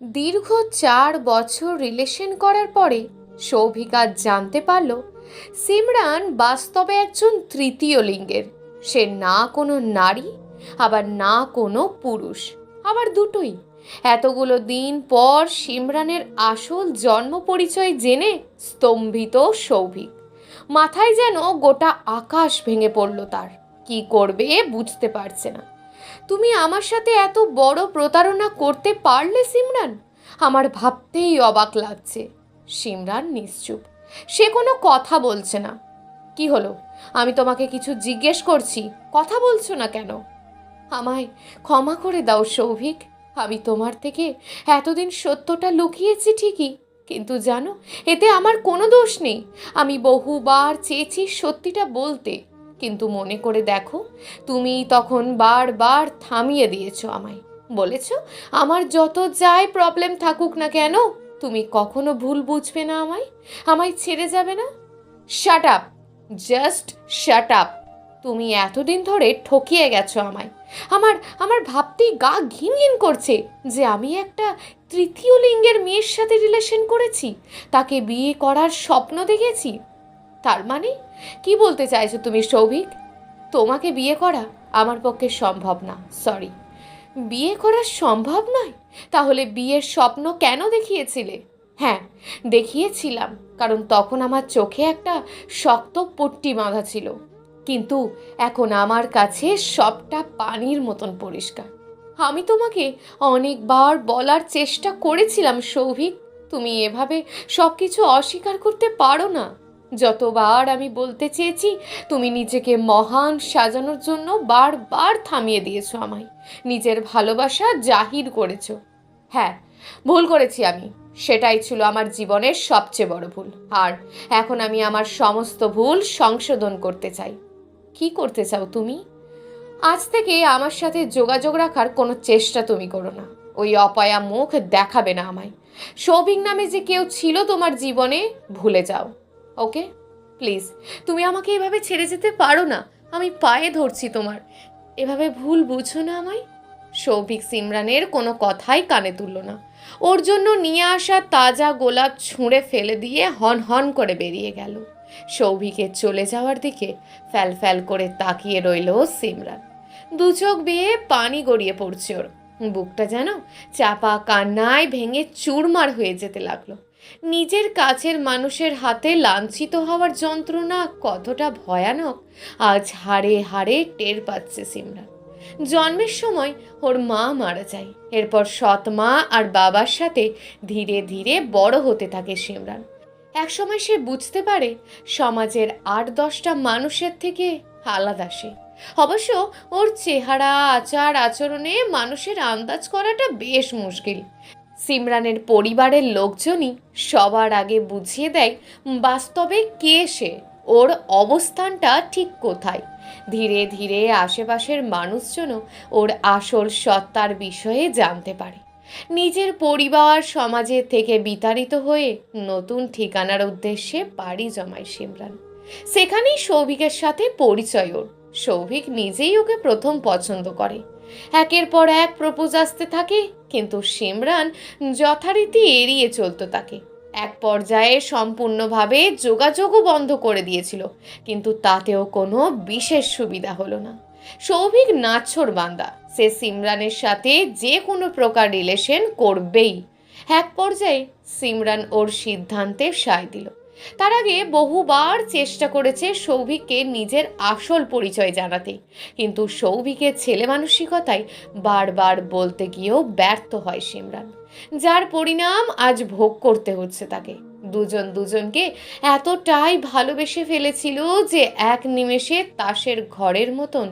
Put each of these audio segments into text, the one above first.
দীর্ঘ 4 বছর রিলেশন করার পরে সৌভিক আজ জানতে পারল সিমরান বাস্তবে একজন তৃতীয় লিঙ্গের। সে না কোনো নারী, আবার না কোনো পুরুষ, আবার দুটোই। এতগুলো দিন পর সিমরানের আসল জন্ম পরিচয় জেনে স্তম্ভিত সৌভিক। মাথায় যেন গোটা আকাশ ভেঙে পড়ল তার। কি করবে বুঝতে পারছে না। তুমি আমার সাথে এত বড় প্রতারণা করতে পারলে সিমরান? আমার ভাবতেই অবাক লাগছে। সিমরান নিশ্চুপ, সে কোনো কথা বলছে না। কি হলো? আমি তোমাকে কিছু জিজ্ঞেস করছি, কথা বলছো না কেন? আমায় ক্ষমা করে দাও সৌভিক। আমি তোমার থেকে এতদিন সত্যটা লুকিয়েছি ঠিকই, কিন্তু জানো, এতে আমার কোনো দোষ নেই। আমি বহুবার চেয়েছি সত্যিটা বলতে, কিন্তু মনে করে দেখো, তুমি তখন বারবার থামিয়ে দিয়েছো আমায়। বলেছো আমার যত যাই প্রবলেম থাকুক না কেন, তুমি কখনো ভুল বুঝবে না আমায়, আমায় ছেড়ে যাবে না। Shut up, just shut up. তুমি এতদিন ধরে ঠকিয়ে গেছো আমায়। আমার আমার ভাবতেই গা ঘিন ঘিন করছে যে আমি একটা তৃতীয় লিঙ্গের মেয়ের সাথে রিলেশন করেছি, তাকে বিয়ে করার স্বপ্ন দেখেছি। তার মানে কি বলতে চাইছো তুমি সৌভিক? তোমাকে বিয়ে করা আমার পক্ষে সম্ভব না, সরি। বিয়ে করা সম্ভব নয়? তাহলে বিয়ের স্বপ্ন কেন দেখিয়েছিলে? হ্যাঁ, দেখিয়েছিলাম, কারণ তখন আমার চোখে একটা শক্ত পট্টি বাঁধা ছিল। কিন্তু এখন আমার কাছে সবটা পানির মতন পরিষ্কার। আমি তোমাকে অনেকবার বলার চেষ্টা করেছিলাম সৌভিক, তুমি এভাবে সব কিছু অস্বীকার করতে পারো না। যতবার আমি বলতে চেয়েছি, তুমি নিজেকে মহান সাজানোর জন্য বারবার থামিয়ে দিয়েছো আমায়, নিজের ভালোবাসা জাহির করেছো। হ্যাঁ, ভুল করেছি আমি, সেটাই ছিল আমার জীবনের সবচেয়ে বড় ভুল। আর এখন আমি আমার সমস্ত ভুল সংশোধন করতে চাই। কি করতে চাও তুমি? আজ থেকে আমার সাথে যোগাযোগ রাখার কোনো চেষ্টা তুমি করো না। ওই অপয়া মুখ দেখাবে না আমায়। সৌভিক নামে যে কেউ ছিল তোমার জীবনে, ভুলে যাও। ওকে, প্লিজ। তুমি আমাকে এভাবে ছেড়ে যেতে পারো না, আমি পায়ে ধরছি তোমার। এভাবে ভুল বুঝো না আমায়। সৌভিক সিমরানের কোনো কথাই কানে তুলল না। ওর জন্য নিয়ে আসা তাজা গোলাপ ছুঁড়ে ফেলে দিয়ে হন হন করে বেরিয়ে গেল। সৌভিকের চলে যাওয়ার দিকে ফ্যাল ফ্যাল করে তাকিয়ে রইল সিমরান। দু চোখ বেয়ে পানি গড়িয়ে পড়ছে ওর। বুকটা যেন চাপা কান্নায় ভেঙে চুরমার হয়ে যেতে লাগলো। নিজের কাছের মানুষের হাতে লাঞ্ছিত হওয়ার যন্ত্রণা কতটা ভয়ানক আজ হাড়ে হাড়ে টের পাচ্ছে সিমরান। জন্মের সময় ওর মা মারা যায়। এরপর সৎ মা আর বাবার সাথে ধীরে ধীরে বড় হতে থাকে সিমরান। একসময় সে বুঝতে পারে সমাজের 8-10টা মানুষের থেকে আলাদা সে। অবশ্য ওর চেহারা, আচার আচরণে মানুষের আন্দাজ করাটা বেশ মুশকিল। সিমরানের পরিবারের লোকজনই সবার আগে বুঝিয়ে দেয় বাস্তবে কে সে, ওর অবস্থানটা ঠিক কোথায়। ধীরে ধীরে আশেপাশের মানুষজনও ওর আসল সত্তার বিষয়ে জানতে পারে। নিজের পরিবার সমাজের থেকে বিতাড়িত হয়ে নতুন ঠিকানার উদ্দেশ্যে পাড়ি জমায় সিমরান। সেখানেই সৌভিকের সাথে পরিচয় ওর। সৌভিক নিজেই ওকে প্রথম পছন্দ করে। একের পর এক প্রপোজ আসতে থাকে, কিন্তু সিমরান যথারীতি এড়িয়ে চলতো তাকে। এক পর্যায়ে সম্পূর্ণভাবে যোগাযোগও বন্ধ করে দিয়েছিল, কিন্তু তাতেও কোনো বিশেষ সুবিধা হলো না। সৌভিক নাছোড় বান্দা, সে সিমরানের সাথে যে কোনো প্রকার রিলেশন করবেই। এক পর্যায়ে সিমরান ওর সিদ্ধান্তে সায় দিল। তার আগে বহুবার চেষ্টা করেছে সৌভিককে নিজের আসল পরিচয় জানাতে, কিন্তু সৌভিকের ছেলে মানসিকতায় বারবার বলতে গিয়েও ব্যর্থ হয় সিমরান, যার পরিণাম আজ ভোগ করতে হচ্ছে তাকে। দুজন দুজনকে এতটাই ভালোবেসে ফেলেছিল যে এক নিমেষে তাসের ঘরের মতন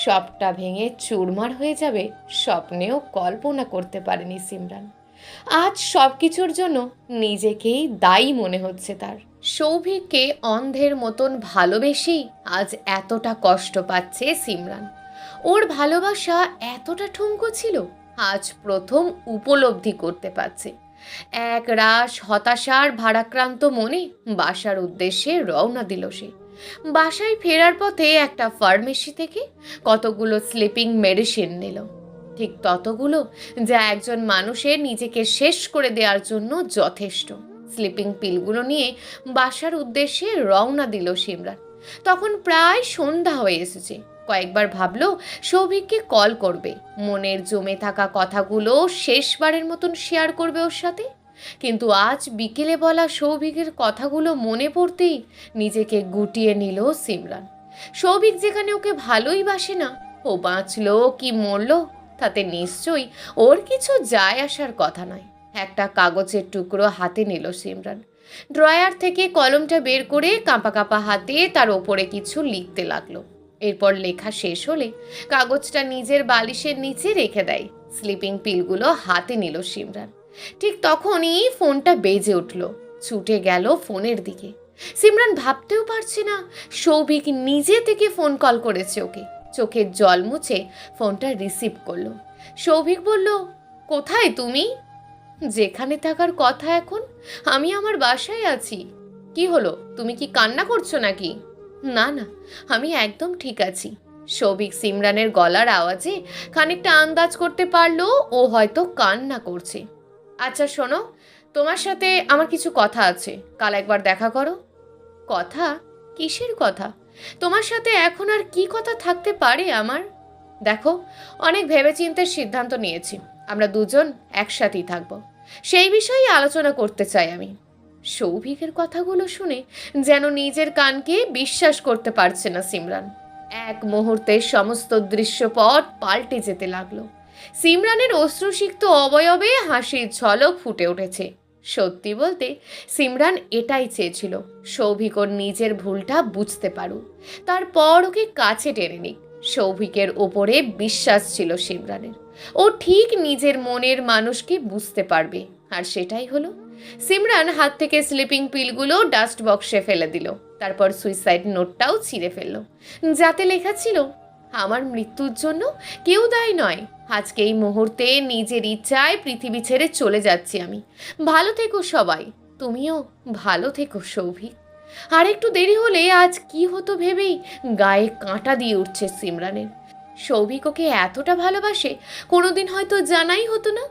সবটা ভেঙে চুরমার হয়ে যাবে স্বপ্নেও কল্পনা করতে পারেনি সিমরান। আজ সব কিছুর জন্য নিজেকেই দায়ী মনে হচ্ছে তার। সৌভিককে অন্ধের মতন ভালোবেসেই আজ এতটা কষ্ট পাচ্ছে সিমরান। ওর ভালোবাসা এতটা ঠুনকো ছিল, আজ প্রথম উপলব্ধি করতে পারছে। এক রাশ হতাশার ভারাক্রান্ত মনে বাসার উদ্দেশ্যে রওনা দিল সে। বাসায় ফেরার পথে একটা ফার্মেসি থেকে কতগুলো স্লিপিং মেডিসিন নিল। ঠিক ততগুলো যা একজন মানুষের নিজেকে শেষ করে দেওয়ার জন্য যথেষ্ট। স্লিপিং পিলগুলো নিয়ে বাসার উদ্দেশ্যে রওনা দিল সিমরান। তখন প্রায় সন্ধ্যা হয়ে এসেছে। কয়েকবার ভাবলো সৌভিককে কল করবে, মনের জমে থাকা কথাগুলো শেষবারের মতন শেয়ার করবে ওর সাথে। কিন্তু আজ বিকেলে বলা সৌভিকের কথাগুলো মনে পড়তেই নিজেকে গুটিয়ে নিল সিমরান। সৌভিক যেখানে ওকে ভালোই বাসে না, ও বাঁচলো কি মরলো তাতে নিশ্চয়ই ওর কিছু যায় আসার কথা নয়। একটা কাগজের টুকরো হাতে নিল সিমরান। ড্রয়ার থেকে কলমটা বের করে কাঁপা কাঁপা হাতে তার ওপরে কিছু লিখতে লাগলো। এরপর লেখা শেষ হলে কাগজটা নিজের বালিশের নিচে রেখে দেয়। স্লিপিং পিলগুলো হাতে নিল সিমরান। ঠিক তখনই ফোনটা বেজে উঠল। ছুটে গেল ফোনের দিকে। সিমরান ভাবতেও পারছে না সৌভিক নিজে থেকে ফোন কল করেছে ওকে। চোখের জল মুছে ফোনটা রিসিভ করলো। সৌভিক বলল, কোথায় তুমি? যেখানে থাকার কথা এখন। আমি আমার বাসায় আছি। কি হলো, তুমি কি কান্না করছো নাকি? না না, আমি একদম ঠিক আছি। সৌভিক সিমরানের গলার আওয়াজে খানিকটা আন্দাজ করতে পারলো ও হয়তো কান্না করছে। আচ্ছা শোনো, তোমার সাথে আমার কিছু কথা আছে, কাল একবার দেখা করো। কথা? কিসের কথা? তোমার সাথে এখন আর কি কথা থাকতে পারে আমার? দেখো, অনেক ভেবেচিন্তে সিদ্ধান্ত নিয়েছি, আমরা দুজন একসাথেই থাকবো। সেই বিষয়েই আলোচনা করতে চাই আমি। সৌভিকের কথাগুলো শুনে যেন নিজের কানকে বিশ্বাস করতে পারছে না সিমরান। এক মুহূর্তে সমস্ত দৃশ্যপট পাল্টে যেতে লাগলো। সিমরানের অশ্রুসিক্ত অবয়বে হাসির ঝলক ফুটে উঠেছে। সত্যি বলতে সিমরান এটাই চেয়েছিল, সৌভিক ওর নিজের ভুলটা বুঝতে পারুক, তারপর ওকে কাছে টেনে নিক। সৌভিকের ওপরে বিশ্বাস ছিল সিমরানের। ও ঠিক নিজের মনের মানুষকে বুঝতে পারবে, আর সেটাই হলো। সিমরান হাত থেকে স্লিপিং পিলগুলো ডাস্ট বক্সে ফেলে দিল। তারপর সুইসাইড নোটটাও ছিঁড়ে ফেলল, যাতে লেখা ছিল, আমার মৃত্যুর জন্য কেউ দায়ী নয়। আজকে এই মুহূর্তে নিজের ইচ্ছায় পৃথিবী ছেড়ে চলে যাচ্ছি আমি। ভালো থেকো সবাই, তুমিও ভালো থেকো সৌভিক। আর একটু দেরি হলে আজ কি হতো ভেবেই গায়ে কাঁটা দিয়ে উঠছে সিমরানের। সৌভিক ওকে এতটা ভালোবাসে কোনোদিন হয়তো জানাই হতো না।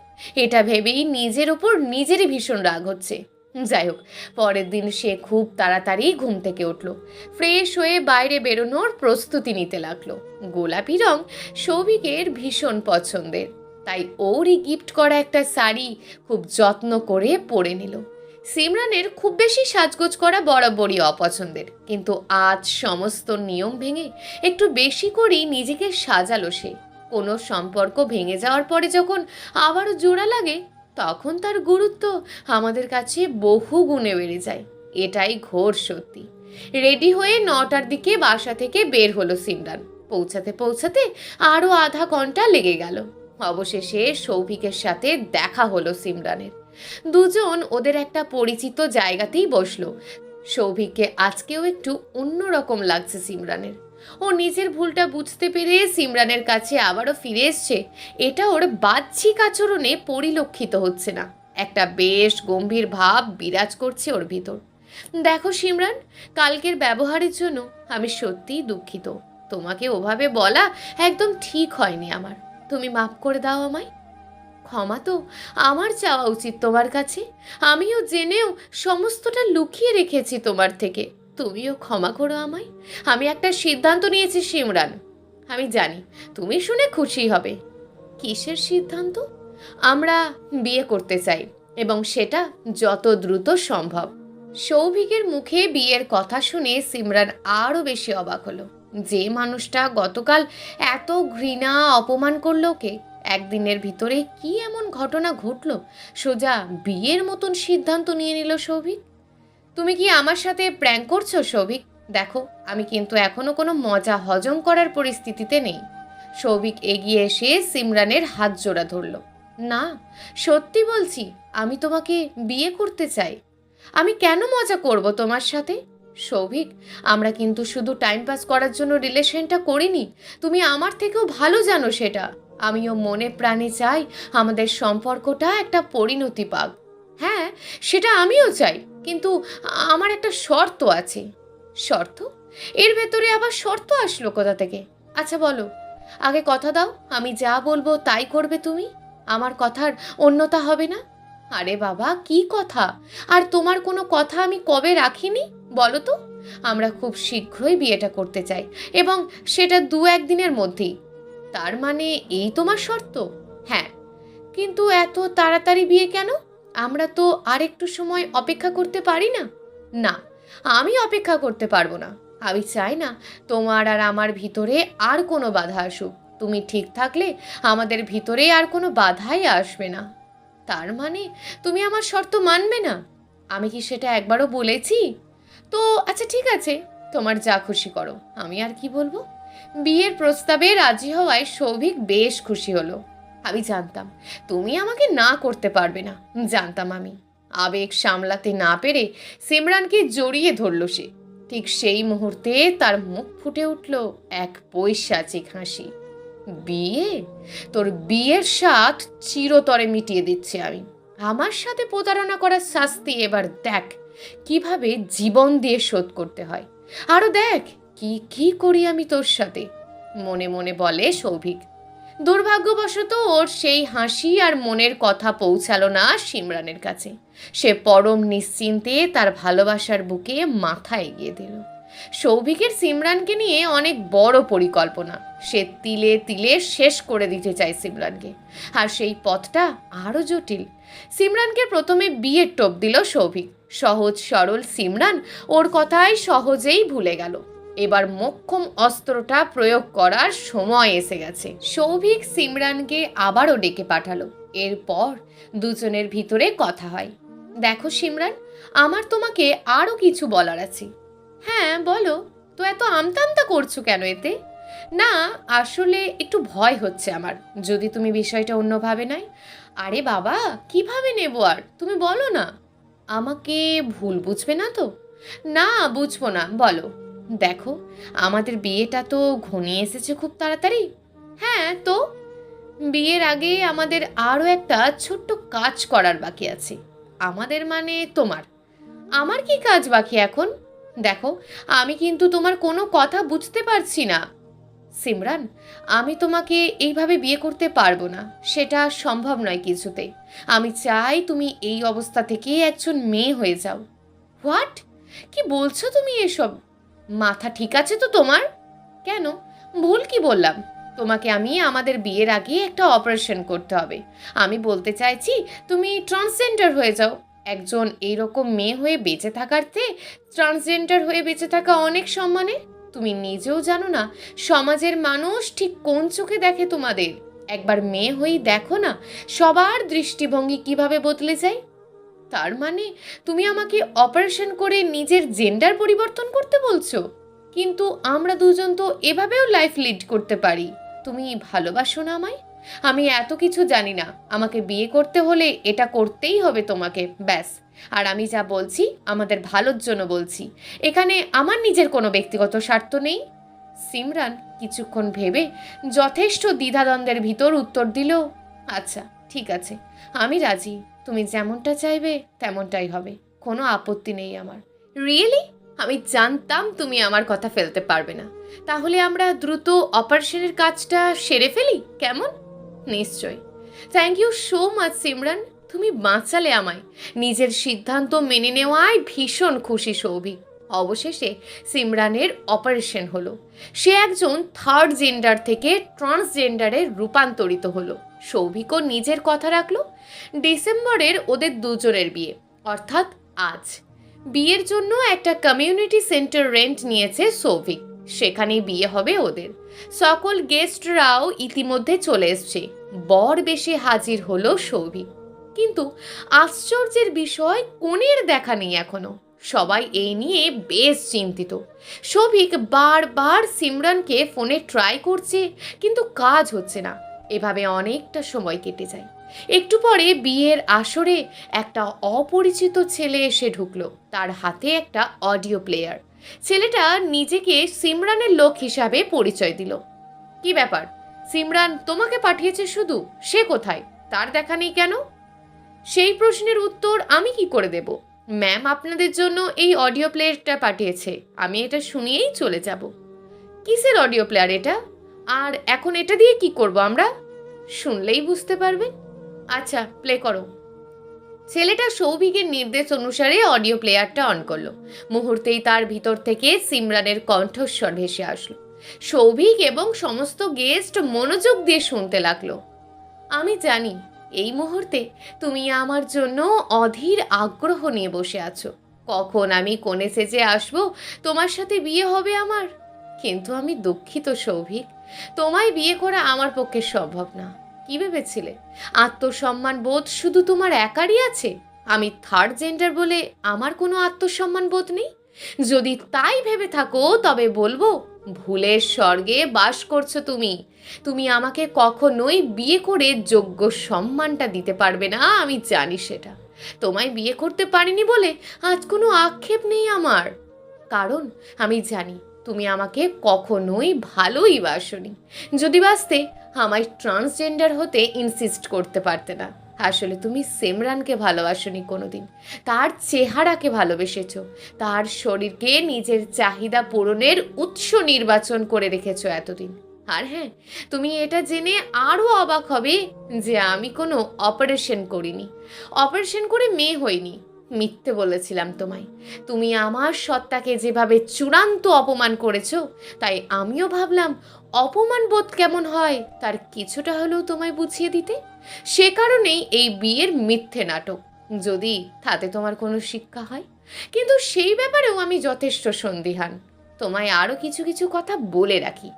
এটা ভেবেই নিজের ওপর নিজেরই ভীষণ রাগ হচ্ছে। যাই হোক, পরের দিন সে খুব তাড়াতাড়ি ঘুম থেকে উঠল। ফ্রেশ হয়ে বাইরে বেরোনোর প্রস্তুতি নিতে লাগলো। গোলাপি রং সৌভিকের ভীষণ পছন্দের, তাই ওরই গিফট করা একটা শাড়ি খুব যত্ন করে পরে নিল। সিমরানের খুব বেশি সাজগোজ করা বরাবরই অপছন্দের, কিন্তু আজ সমস্ত নিয়ম ভেঙে একটু বেশি করেই নিজেকে সাজালো সে। কোনো সম্পর্ক ভেঙে যাওয়ার পরে যখন আবারও জোড়া লাগে, তখন তার গুরুত্ব আমাদের কাছে বহু গুণে বেড়ে যায়। এটাই ঘোর সত্যি। রেডি হয়ে 9টার দিকে বাসা থেকে বের হলো সিমরান। পৌঁছাতে পৌঁছাতে আরও আধা ঘন্টা লেগে গেল। অবশেষে সৌভিকের সাথে দেখা হলো সিমরানের। দুজন ওদের একটা পরিচিত জায়গাতেই বসলো। সৌভিককে আজকেও একটু অন্যরকম লাগছে সিমরানের। ও নিজের ভুলটা বুঝতে পেরে সিমরানের কাছে আবারও ফিরে এসছে, এটা ওর বাহ্যিক আচরণে পরিলক্ষিত হচ্ছে না। একটা বেশ গম্ভীর ভাব বিরাজ করছে ওর ভিতর। দেখো সিমরান, কালকের ব্যবহারের জন্য আমি সত্যিই দুঃখিত। তোমাকে ওভাবে বলা একদম ঠিক হয়নি আমার। তুমি মাফ করে দাও আমায়। ক্ষমা তো আমার চাওয়া উচিত তোমার কাছে। আমিও জেনেও সমস্তটা লুকিয়ে রেখেছি তোমার থেকে। তুমিও ক্ষমা করো আমায়। আমি একটা সিদ্ধান্ত নিয়েছি সিমরান। আমি জানি তুমি শুনে খুশি হবে। কিসের সিদ্ধান্ত? আমরা বিয়ে করতে চাই, এবং সেটা যত দ্রুত সম্ভব। সৌভিকের মুখে বিয়ের কথা শুনে সিমরান আরও বেশি অবাক হলো। যে মানুষটা গতকাল এত ঘৃণা অপমান করলো ওকে, একদিনের ভিতরে কি এমন ঘটনা ঘটলো সোজা বিয়ের মতন সিদ্ধান্ত নিয়ে নিল সৌভিক? তুমি কি আমার সাথে প্র্যাঙ্ক করছো সৌভিক? দেখো, আমি কিন্তু এখনো কোনো মজা হজম করার পরিস্থিতিতে নেই। সৌভিক এগিয়ে এসে সিমরানের হাত জোড়া ধরল। না, সত্যি বলছি, আমি তোমাকে বিয়ে করতে চাই। আমি কেন মজা করব তোমার সাথে? সৌভিক, আমরা কিন্তু শুধু টাইম পাস করার জন্য রিলেশনটা করিনি। তুমি আমার থেকেও ভালো জানো সেটা। আমিও মনে প্রাণে চাই আমাদের সম্পর্কটা একটা পরিণতি পাক। হ্যাঁ, সেটা আমিও চাই, কিন্তু আমার একটা শর্ত আছে। শর্ত? এর ভেতরে আবার শর্ত আসলো কোথা থেকে? আচ্ছা বলো, আগে কথা দাও, আমি যা বলবো তাই করবে তুমি, আমার কথার অন্যতা হবে না। আরে বাবা, কি কথা? আর তোমার কোনো কথা আমি কবে রাখিনি বলো তো? আমরা খুব শীঘ্রই বিয়েটা করতে চাই, এবং সেটা 1-2 দিনের মধ্যেই। তার মানে এই তোমার শর্ত? হ্যাঁ। কিন্তু এত তাড়াতাড়ি বিয়ে কেন? আমরা তো আর একটু সময় অপেক্ষা করতে পারি না? না, আমি অপেক্ষা করতে পারবো না। আমি চাই না তোমার আর আমার ভিতরে আর কোনো বাধা আসুক। তুমি ঠিক থাকলে আমাদের ভিতরে আর কোনো বাধাই আসবে না। তার মানে তুমি আমার শর্ত মানবে না? আমি কি সেটা একবারও বলেছি? তো আচ্ছা ঠিক আছে, তোমার যা খুশি করো, আমি আর কি বলবো। বিয়ের প্রস্তাবে রাজি হওয়ায় সৌভিক বেশ খুশি হলো। আমি জানতাম তুমি আমাকে না করতে পারবে না, জানতাম আমি। আবেগ সামলাতে না পেরে সিমরানকে জড়িয়ে ধরল সে। ঠিক সেই মুহূর্তে তার মুখ ফুটে উঠল এক পৈশাচিক হাসি। বিয়ে? তোর বিয়ের স্বাদ চিরতরে মিটিয়ে দিচ্ছি আমি। আমার সাথে প্রতারণা করার শাস্তি এবার দেখ কিভাবে জীবন দিয়ে শোধ করতে হয়। আরো দেখ কি কি করি আমি তোর সাথে, মনে মনে বলে সৌভিক। দুর্ভাগ্যবশত ওর সেই হাসি আর মনের কথা পৌঁছালো না সিমরানের কাছে। সে পরম নিশ্চিন্তে তার ভালোবাসার বুকে মাথা এগিয়ে দিল। সৌভিকের সিমরানকে নিয়ে অনেক বড় পরিকল্পনা। সে তিলে তিলে শেষ করে দিতে চায় সিমরানকে, আর সেই পথটা আরও জটিল। সিমরানকে প্রথমে বিয়ের টোপ দিল সৌভিক। সহজ সরল সিমরান ওর কথাই সহজেই ভুলে গেল। এবার মোক্ষম অস্ত্রটা প্রয়োগ করার সময় এসে গেছে। সৌভিক সিমরানকে আবারও ডেকে পাঠালো। এরপর দুজনের ভিতরে কথা হয়। দেখো সিমরান, আমার তোমাকে আরও কিছু বলার আছে। হ্যাঁ বলো, তো এত আমতা আমতা করছো কেন এতে? না, আসলে একটু ভয় হচ্ছে আমার, যদি তুমি বিষয়টা অন্যভাবে নাও। আরে বাবা, কিভাবে নেব আর, তুমি বলো না। আমাকে ভুল বুঝবে না তো? না, বুঝবো না, বলো। দেখো, আমাদের বিয়েটা তো ঘনিয়ে এসেছে খুব তাড়াতাড়ি। হ্যাঁ তো? বিয়ের আগে আমাদের আরও একটা ছোট্ট কাজ করার বাকি আছে। আমাদের মানে তোমার। আমার কি কাজ বাকি এখন? দেখো, আমি কিন্তু তোমার কোনো কথা বুঝতে পারছি না। সিমরান, আমি তোমাকে এইভাবে বিয়ে করতে পারবো না, সেটা সম্ভব নয় কিছুতেই। আমি চাই তুমি এই অবস্থা থেকে একজন মেয়ে হয়ে যাও। হোয়াট? কি বলছো তুমি এসব? মাথা ঠিক আছে তো তোমার? কেন, ভুল কি বললাম? তোমাকে আমি আমাদের বিয়ের আগে একটা অপারেশন করতে হবে। আমি বলতে চাইছি তুমি ট্রান্সজেন্ডার হয়ে যাও। একজন এইরকম মেয়ে হয়ে বেঁচে থাকার চেয়ে ট্রান্সজেন্ডার হয়ে বেঁচে থাকা অনেক সম্মানের। তুমি নিজেও জানো না সমাজের মানুষ ঠিক কোন চোখে দেখে তোমাদের। একবার মেয়ে হয়েই দেখো না সবার দৃষ্টিভঙ্গি কিভাবে বদলে যায়। তার মানে তুমি আমাকে অপারেশন করে নিজের জেন্ডার পরিবর্তন করতে বলছো? কিন্তু আমরা দুজন তো এভাবেও লাইফ লিড করতে পারি। তুমি ভালোবাসো না আমায়? আমি এত কিছু জানি না। আমাকে বিয়ে করতে হলে এটা করতেই হবে তোমাকে, ব্যাস। আর আমি যা বলছি আমাদের ভালোর জন্য বলছি, এখানে আমার নিজের কোনো ব্যক্তিগত স্বার্থ নেই। সিমরান কিছুক্ষণ ভেবে যথেষ্ট দ্বিধাদ্বন্দ্বের ভিতর উত্তর দিল, আচ্ছা ঠিক আছে, আমি রাজি। তুমি যেমনটা চাইবে তেমনটাই হবে, কোনো আপত্তি নেই আমার। রিয়েলি? আমি জানতাম তুমি আমার কথা ফেলতে পারবে না। তাহলে আমরা দ্রুত অপারেশনের কাজটা সেরে ফেলি, কেমন? নিশ্চয়। Thank you so much Simran, তুমি বাঁচালে আমায়। নিজের সিদ্ধান্ত মেনে নেওয়ায় ভীষণ খুশি সৌভিক। অবশেষে সিমরানের অপারেশন হলো। সে একজন থার্ড জেন্ডার থেকে ট্রান্সজেন্ডারে রূপান্তরিত হলো। সৌভিকও নিজের কথা রাখলো। ডিসেম্বরের ওদের দুজনের বিয়ে, অর্থাৎ আজ। বিয়ের জন্য একটা কমিউনিটি সেন্টার রেন্ট নিয়েছে সৌভিক, সেখানেই বিয়ে হবে ওদের। সকল গেস্টরাও ইতিমধ্যে চলে এসছে। বর বেশে হাজির হলো সৌভিক, কিন্তু আশ্চর্যের বিষয় কনের দেখা নেই এখনো। সবাই এই নিয়ে বেশ চিন্তিত। সৌভিক বারবার সিমরানকে ফোনে ট্রাই করছে, কিন্তু কাজ হচ্ছে না। এভাবে অনেকটা সময় কেটে যায়। একটু পরে বিয়ের আসরে একটা অপরিচিত ছেলে এসে ঢুকলো। তার হাতে একটা অডিও প্লেয়ার। ছেলেটা নিজেকে সিমরানের লোক হিসাবে পরিচয় দিল। কি ব্যাপার, সিমরান তোমাকে পাঠিয়েছে শুধু, সে কোথায়? তার দেখা নেই কেন? সেই প্রশ্নের উত্তর আমি কি করে দেব? ম্যাম আপনাদের জন্য এই অডিও প্লেয়ারটা পাঠিয়েছে, আমি এটা শুনিয়েই চলে যাব। কিসের অডিও প্লেয়ার এটা? আর এখন এটা দিয়ে কি করব আমরা? শুনলেই বুঝতে পারবেন। আচ্ছা, প্লে করো। ছেলেটা সৌভিকের নির্দেশ অনুসারে অডিও প্লেয়ারটা অন করলো। মুহূর্তেই তার ভিতর থেকে সিমরানের কণ্ঠস্বর ভেসে আসলো। সৌভিক এবং সমস্ত গেস্ট মনোযোগ দিয়ে শুনতে লাগলো। আমি জানি এই মুহূর্তে তুমি আমার জন্য অধীর আগ্রহ নিয়ে বসে আছো। কখন আমি কোণে সেজে আসবো, তোমার সাথে বিয়ে হবে আমার। কিন্তু আমি দুঃখিত সৌভিক, তোমায় বিয়ে করা আমার পক্ষে সম্ভব না। কি ভেবেছিলে আত্মসম্মান বোধ শুধু তোমার একারই আছে? আমি থার্ড জেন্ডার বলে আমার কোনো আত্মসম্মান বোধ নেই? যদি তাই ভেবে থাকো তবে বলবো ভুলের স্বর্গে বাস করছো তুমি। তুমি আমাকে কখনোই বিয়ে করে যোগ্য সম্মানটা দিতে পারবে না, আমি জানি সেটা। তোমায় বিয়ে করতে পারিনি বলে আজ কোনো আক্ষেপ নেই আমার, কারণ আমি জানি তুমি আমাকে কখনোই ভালোই বাসনি। যদি বাসতে আমায় ট্রান্সজেন্ডার হতে ইনসিস্ট করতে পারতে না। আসলে তুমি সিমরানকে ভালোবাসনি কোনোদিন, তার চেহারাকে ভালোবেসেছো, তার শরীরকে নিজের চাহিদা পূরণের উৎস নির্বাচন করে রেখেছো এতদিন। আর হ্যাঁ, তুমি এটা জেনে আরও অবাক হবে যে আমি কোনো অপারেশন করিনি, অপারেশন করে মেয়ে হইনি। মিথ্যে বলেছিলাম তোমায়। তুমি আমার সত্তাকে যেভাবে চূড়ান্ত অপমান করেছো, তাই আমিও ভাবলাম অপমান বোধ কেমন হয় তার কিছুটা হলেও তোমায় বুঝিয়ে দিতে। সে কারণেই এই বিয়ের মিথ্যে নাটক, যদি তাতে তোমার কোনো শিক্ষা হয়। কিন্তু সেই ব্যাপারেও আমি যথেষ্ট সন্দিহান। তোমায় আরও কিছু কিছু কথা বলে রাখি।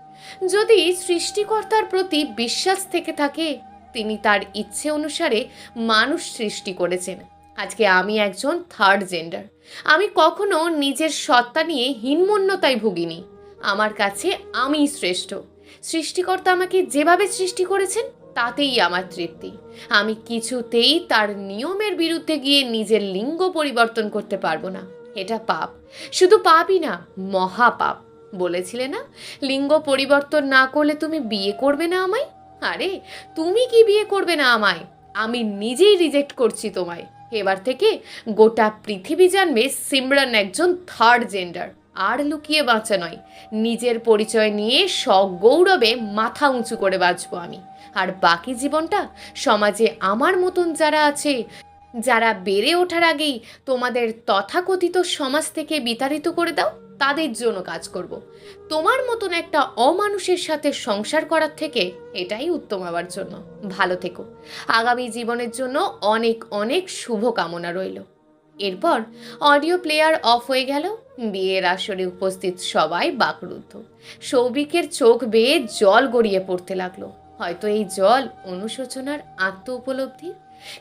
যদি সৃষ্টিকর্তার প্রতি বিশ্বাস থেকে থাকে, তিনি তার ইচ্ছে অনুসারে মানুষ সৃষ্টি করেছেন। আজকে আমি একজন থার্ড জেন্ডার। আমি কখনো নিজের সত্তা নিয়ে হীনমন্যতায় ভুগিনি। আমার কাছে আমিই শ্রেষ্ঠ। সৃষ্টিকর্তা আমাকে যেভাবে সৃষ্টি করেছেন তাতেই আমার তৃপ্তি। আমি কিছুতেই তার নিয়মের বিরুদ্ধে গিয়ে নিজের লিঙ্গ পরিবর্তন করতে পারবো না। এটা পাপ, শুধু পাপই না, মহাপাপ। বলেছিলে না লিঙ্গ পরিবর্তন না করলে তুমি বিয়ে করবে না আমায়? আরে তুমি কি বিয়ে করবে না আমায়? আমি নিজেই রিজেক্ট করছি তোমায়। এবার থেকে গোটা পৃথিবী জানবে সিমরান একজন থার্ড জেন্ডার। আর লুকিয়ে বাঁচা নয়, নিজের পরিচয় নিয়ে সগৌরবে মাথা উঁচু করে বাঁচবো আমি। আর বাকি জীবনটা সমাজে আমার মতন যারা আছে, যারা বেড়ে ওঠার আগেই তোমাদের তথাকথিত সমাজ থেকে বিতাড়িত করে দাও, তাদের জন্য কাজ করব। তোমার মতন একটা অমানুষের সাথে সংসার করার থেকে এটাই উত্তম আমার জন্য। ভালো থেকো। আগামী জীবনের জন্য অনেক অনেক শুভকামনা রইল। এরপর অডিও প্লেয়ার অফ হয়ে গেল। বিয়ের আসরে উপস্থিত সবাই বাকরুদ্ধ। সৌভিকের চোখ বেয়ে জল গড়িয়ে পড়তে লাগলো। হয়তো এই জল অনুশোচনার আত্ম উপলব্ধির।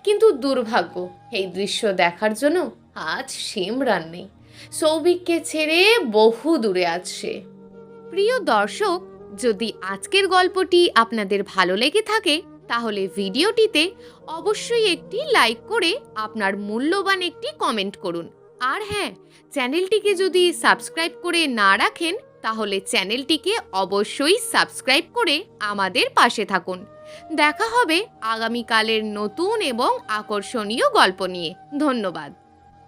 কিন্তু দুর্ভাগ্য, এই দৃশ্য দেখার জন্য আজ সিমরান নেই। সৌভিককে ছেড়ে বহু দূরে আছে। প্রিয় দর্শক, যদি আজকের গল্পটি আপনাদের ভালো লেগে থাকে তাহলে ভিডিওটিতে অবশ্যই একটি লাইক করে আপনার মূল্যবান একটি কমেন্ট করুন। আর হ্যাঁ, চ্যানেলটিকে যদি সাবস্ক্রাইব করে না রাখেন তাহলে চ্যানেলটিকে অবশ্যই সাবস্ক্রাইব করে আমাদের পাশে থাকুন। দেখা হবে আগামীকালের নতুন এবং আকর্ষণীয় গল্প নিয়ে। ধন্যবাদ।